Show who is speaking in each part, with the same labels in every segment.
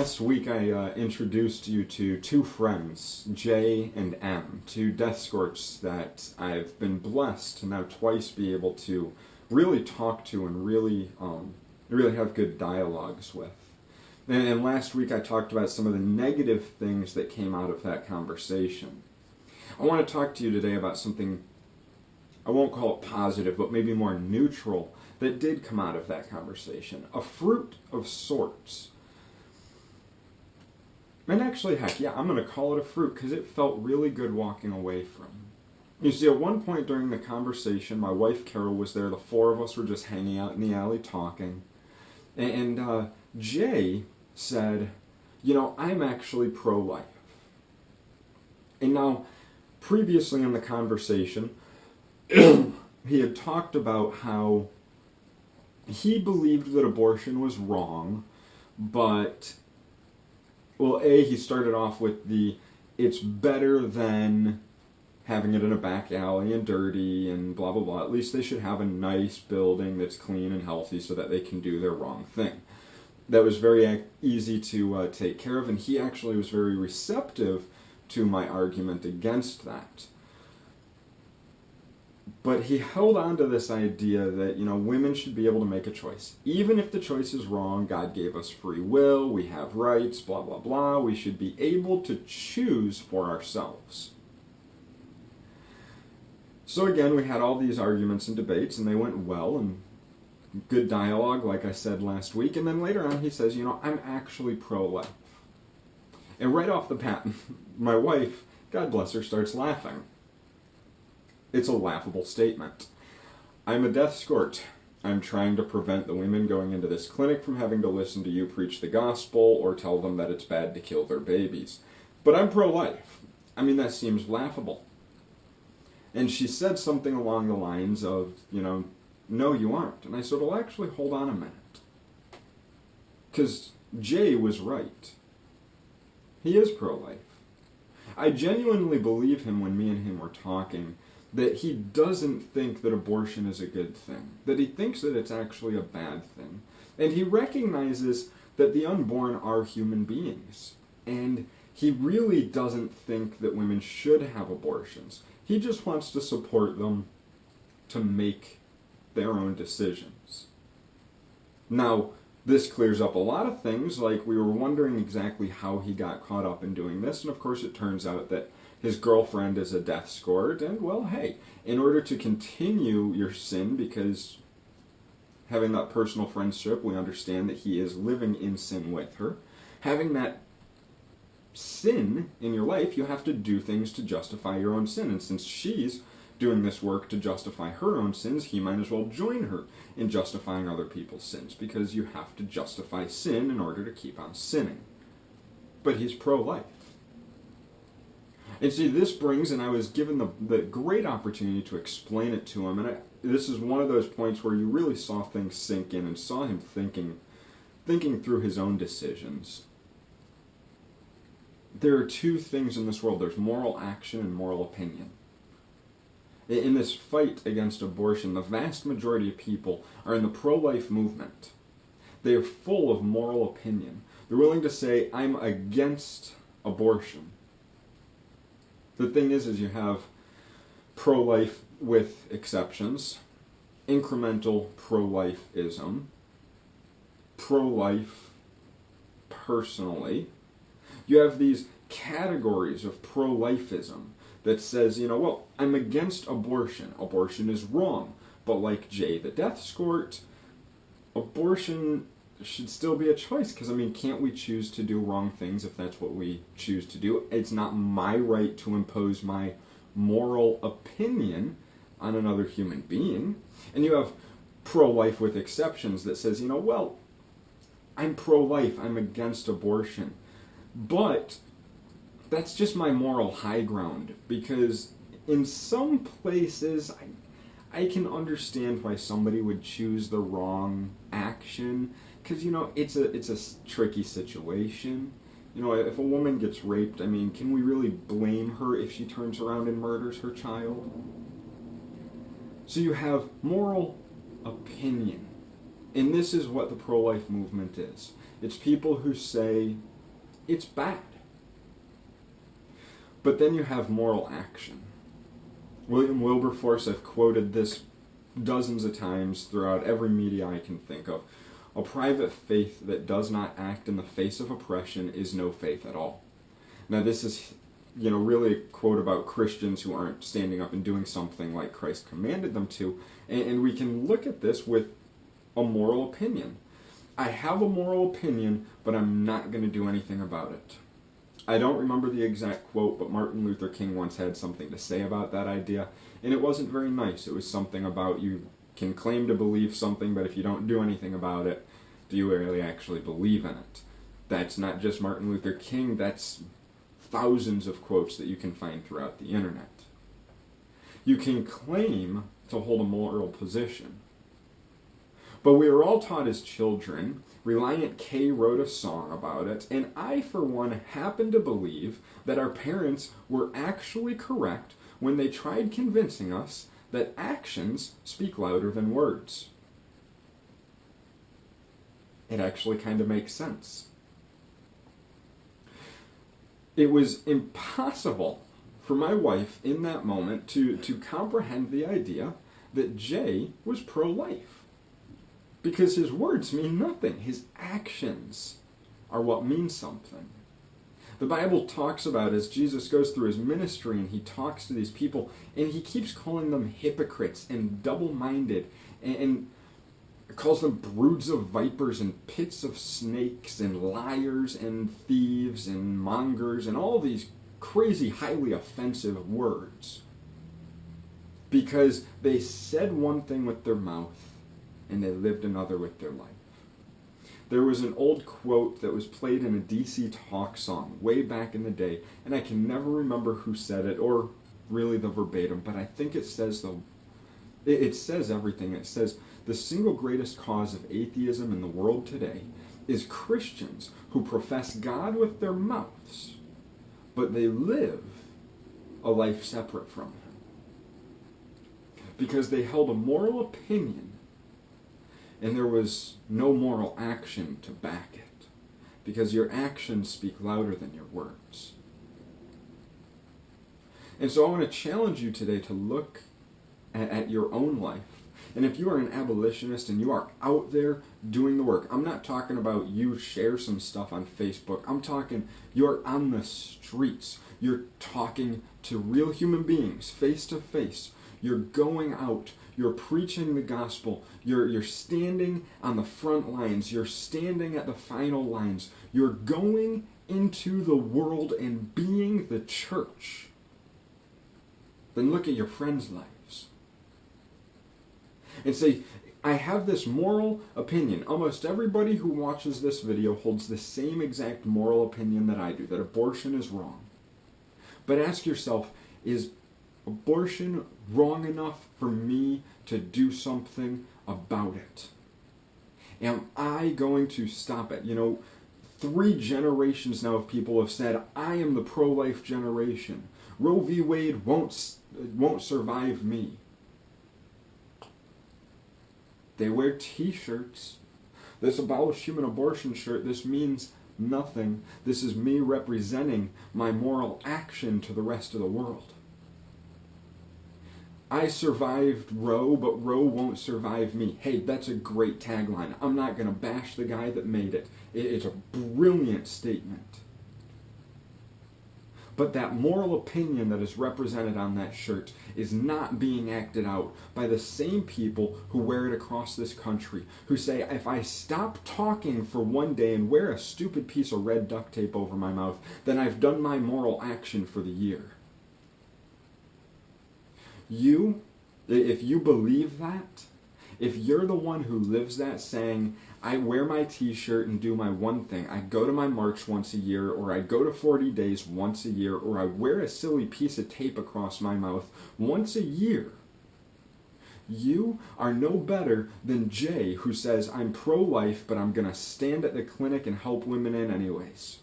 Speaker 1: last week I introduced you to two friends, J and M, two death scorts that I've been blessed to now twice be able to really talk to and really have good dialogues with. And last week I talked about some of the negative things that came out of that conversation. I want to talk to you today about something, I won't call it positive, but maybe more neutral, that did come out of that conversation. A fruit of sorts. And actually, heck, yeah, I'm going to call it a fruit because it felt really good walking away from. You see, at one point during the conversation, my wife Carol was there. The four of us were just hanging out in the alley talking. And Jay said, you know, I'm actually pro-life. And now, previously in the conversation, he had talked about how he believed that abortion was wrong, but, well, he started off with it's better than having it in a back alley and dirty and blah, blah, blah. At least they should have a nice building that's clean and healthy so that they can do their wrong thing. That was very easy to take care of, and he actually was very receptive to my argument against that. But he held on to this idea that, you know, women should be able to make a choice. Even if the choice is wrong, God gave us free will, we have rights, blah, blah, blah. We should be able to choose for ourselves. So again, we had all these arguments and debates, and they went well, and good dialogue, like I said last week. And then later on he says, you know, I'm actually pro-life. And right off the bat, my wife, God bless her, starts laughing. It's a laughable statement. I'm a death escort. I'm trying to prevent the women going into this clinic from having to listen to you preach the gospel or tell them that it's bad to kill their babies. But I'm pro-life. I mean, that seems laughable. And she said something along the lines of, you know, no, you aren't. And I said, well, actually, hold on a minute. Because Jay was right. He is pro-life. I genuinely believe him when me and him were talking, that he doesn't think that abortion is a good thing, that he thinks that it's actually a bad thing. And he recognizes that the unborn are human beings. And he really doesn't think that women should have abortions. He just wants to support them to make their own decisions. Now, this clears up a lot of things, like we were wondering exactly how he got caught up in doing this, and of course it turns out that his girlfriend is a death escort, and well, hey, in order to continue your sin, because having that personal friendship, we understand that he is living in sin with her, having that sin in your life, you have to do things to justify your own sin, and since she's doing this work to justify her own sins, he might as well join her in justifying other people's sins, because you have to justify sin in order to keep on sinning. But he's pro-life. And see, this brings, and I was given the great opportunity to explain it to him, and this is one of those points where you really saw things sink in and saw him thinking through his own decisions. There are two things in this world. There's moral action and moral opinion. In this fight against abortion, the vast majority of people are in the pro-life movement. They are full of moral opinion. They're willing to say, I'm against abortion. The thing is you have pro-life with exceptions, incremental pro-lifeism, pro-life personally. You have these categories of pro-lifeism that says, you know, well, I'm against abortion. Abortion is wrong. But like Jay the death escort, abortion should still be a choice, because, I mean, can't we choose to do wrong things if that's what we choose to do? It's not my right to impose my moral opinion on another human being. And you have pro-life with exceptions that says, you know, well, I'm pro-life, I'm against abortion. But that's just my moral high ground, because in some places I can understand why somebody would choose the wrong action, because, you know, it's a tricky situation. You know, if a woman gets raped, I mean, can we really blame her if she turns around and murders her child? So you have moral opinion. And this is what the pro-life movement is. It's people who say, it's bad. But then you have moral action. William Wilberforce, I've quoted this dozens of times throughout every media I can think of. A private faith that does not act in the face of oppression is no faith at all. Now this is, really a quote about Christians who aren't standing up and doing something like Christ commanded them to, and we can look at this with a moral opinion. I have a moral opinion, but I'm not going to do anything about it. I don't remember the exact quote, but Martin Luther King once had something to say about that idea, and it wasn't very nice. It was something about you can claim to believe something, but if you don't do anything about it, do you really actually believe in it? That's not just Martin Luther King, that's thousands of quotes that you can find throughout the internet. You can claim to hold a moral position, but we are all taught as children. Reliant K wrote a song about it, and I, for one, happen to believe that our parents were actually correct when they tried convincing us that actions speak louder than words. It actually kind of makes sense. It was impossible for my wife in that moment to comprehend the idea that Jay was pro-life. Because his words mean nothing. His actions are what mean something. The Bible talks about, as Jesus goes through his ministry and he talks to these people, and he keeps calling them hypocrites and double-minded, and calls them broods of vipers and pits of snakes and liars and thieves and mongers and all these crazy, highly offensive words. Because they said one thing with their mouth and they lived another with their life. There was an old quote that was played in a DC Talk song way back in the day, and I can never remember who said it or really the verbatim, but I think it says everything. It says, the single greatest cause of atheism in the world today is Christians who profess God with their mouths, but they live a life separate from him. Because they held a moral opinion and there was no moral action to back it. Because your actions speak louder than your words. And so I want to challenge you today to look at your own life. And if you are an abolitionist and you are out there doing the work, I'm not talking about you share some stuff on Facebook. I'm talking you're on the streets. You're talking to real human beings, face to face. You're going out. You're preaching the gospel. You're standing on the front lines. You're standing at the final lines. You're going into the world and being the church. Then look at your friends' lives. And say, I have this moral opinion. Almost everybody who watches this video holds the same exact moral opinion that I do, that abortion is wrong. But ask yourself, is abortion wrong enough for me to do something about it? Am I going to stop it? 3 generations now of people have said, I am the pro-life generation. Roe v. Wade won't survive me. They wear t-shirts. This Abolish Human Abortion shirt, this means nothing. This is me representing my moral action to the rest of the world. I survived Roe, but Roe won't survive me. Hey, that's a great tagline. I'm not going to bash the guy that made it. It's a brilliant statement. But that moral opinion that is represented on that shirt is not being acted out by the same people who wear it across this country, who say, if I stop talking for one day and wear a stupid piece of red duct tape over my mouth, then I've done my moral action for the year. If you believe that, if you're the one who lives that, saying, I wear my t-shirt and do my one thing, I go to my march once a year, or I go to 40 days once a year, or I wear a silly piece of tape across my mouth once a year, you are no better than Jay, who says, I'm pro-life, but I'm going to stand at the clinic and help women in anyways.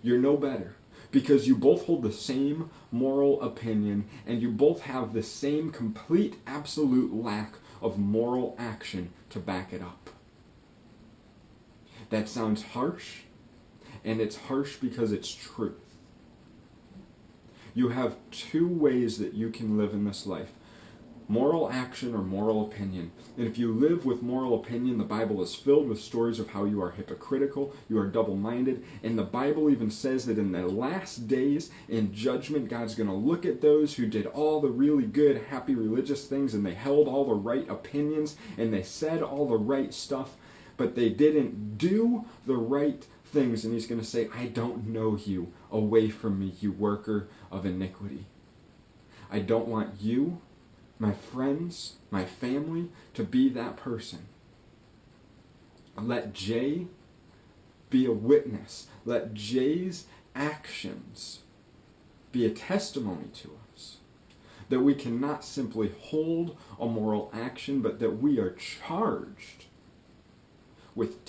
Speaker 1: You're no better. Because you both hold the same moral opinion, and you both have the same complete, absolute lack of moral action to back it up. That sounds harsh, and it's harsh because it's truth. You have two ways that you can live in this life: moral action or moral opinion. And if you live with moral opinion, the Bible is filled with stories of how you are hypocritical, you are double-minded, and the Bible even says that in the last days, in judgment, God's going to look at those who did all the really good, happy religious things, and they held all the right opinions, and they said all the right stuff, but they didn't do the right things, and he's going to say, I don't know you. Away from me, you worker of iniquity. I don't want you, my friends, my family, to be that person. Let Jay be a witness. Let Jay's actions be a testimony to us. That we cannot simply hold a moral action, but that we are charged with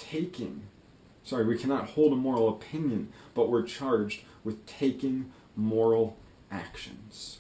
Speaker 1: we cannot hold a moral opinion, but we're charged with taking moral actions.